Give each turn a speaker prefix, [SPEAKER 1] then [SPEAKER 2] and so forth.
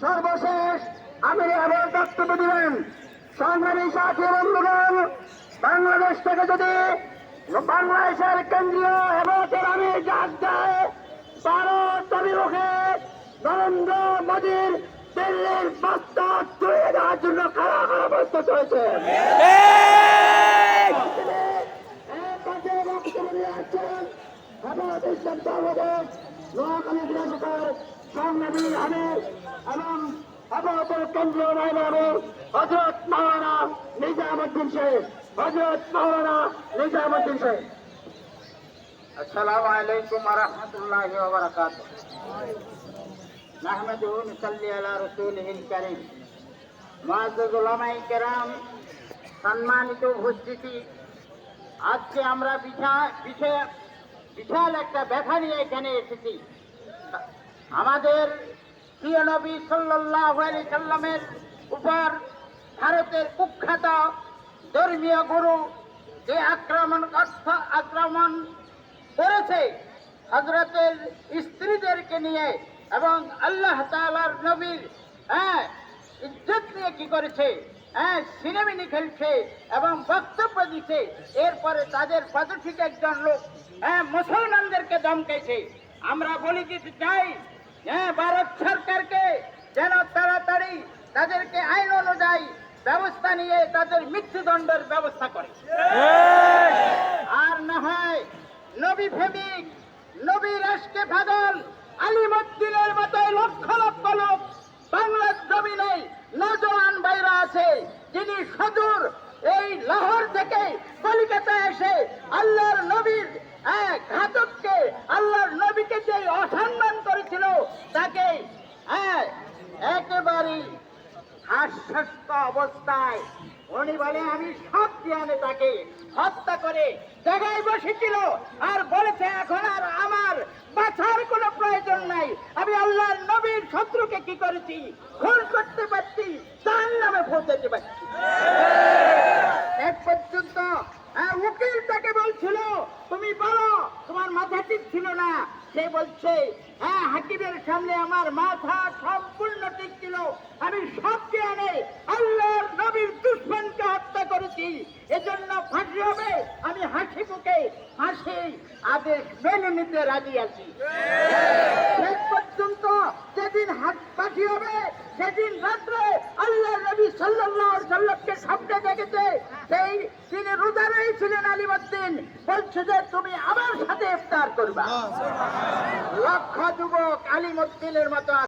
[SPEAKER 1] সর্বশেষ আমি আবার বক্তব্য দিবেন। সংগ্রামী সাথী বন্ধুগণ, বাংলাদেশ থেকে যদি বাংলাদেশের কেন্দ্রীয় হেফাজতের আমির ডাক দেয় ভারত অভিমুখে নরেন্দ্র মোদীর দিল্লির বাস্তার তুলে দেওয়ার জন্য খাড়া খাড়া প্রস্তুত হয়েছে। সংগ্রামী আমির এবং হেফাজতের কেন্দ্রীয় নায়েব আমির হযরত মাওলানা নিজামুদ্দিন সাহেব, হযরত মাওলানা নিজামুদ্দিন সাহেব।
[SPEAKER 2] আসসালামু আলাইকুম ওয়া রাহমাতুল্লাহি ওয়া বারাকাতুহু। নাহমাদুহু ওয়া নুসাল্লি আলা রাসূলিহিল কারীম। মুআজ্জাজ উলামায়ে কেরাম, সম্মানিত উপস্থিতি, আজকে আমরা বিশাল একটা ব্যথা নিয়ে এখানে এসেছি। আমাদের প্রিয় নবী সাল্লাল্লাহু আলাইহি সাল্লামের উপর ভারতের কুখ্যাত ধর্মীয় গুরু যে আক্রমণ করেছে হযরতের স্ত্রীদেরকে নিয়ে এবং আল্লাহ তাআলার নবীর ইজ্জত নিয়ে কি করেছে, সিনেমিনি খেলছে এবং বক্তব্য দিচ্ছে। এরপরে তাদের পদঠিক একজন লোক মুসলমানদেরকে ধমকাইছে। আমরা বলে দিতে চাই ভারত সরকারকে যেন তাড়াতাড়ি তাদেরকে আইন অনুযায়ী ব্যবস্থা নিয়ে তাদের মৃত্যুদণ্ডের ব্যবস্থা করে, আর না হয় নবী প্রেমিক, নবী রাষ্ট্রে পাগল আলিমুদ্দিনের মতো লক্ষ লক্ষ লোক বাংলার জমিনে নওজোয়ান ভাইরা আছে, যিনি সদূর এই লাহোর থেকে কলিকাতা এসে আল্লাহর নবীর ঘাতককে, আল্লাহর নবীকে যে অসম্মান করেছিল তাকে একেবারে হাস্যস্ত অবস্থায় উনি বলে আমি সব জ্ঞানে তাকে হত্যা করে জায়গায় বসেছিল আর বলেছে এখন আর আমার বাঁচার কোনো প্রয়োজন নাই, আমি আল্লাহর নবীর শত্রুকে কি করেছি, খুন করতে পারছি, তার নামে পৌঁছাতে পারছি। এক পর্যন্ত উকিল তাকে বলছিল তুমি বলো, তোমার মাথা ঠিক ছিল না। সে বলছে হাকিমের সামনে আমার মাথা সম্পূর্ণ ঠিক ছিল, আমি সব জ্ঞানে আল্লাহর নবীর দুশমনকে হত্যা করেছি, এজন্য ফাঁসি হবে, আমি হাসি মুখে ফাঁসি আদেশ মেনে নিতে রাজি আছি। শেষ পর্যন্ত যেদিন ফাঁসি হবে সেদিন রাত্রে আল্লাহর নবী সাল্লাল্লাহু আলাইহি সাল্লামকে স্বপ্নে দেখেছে, সেই তিনি রোজা রয়েছিলেন আলিমুদ্দিন, বলছে যে তুমি আমার সাথে ইফতার করবা। লক্ষ যুবক আলিমুদ্দিনের মতো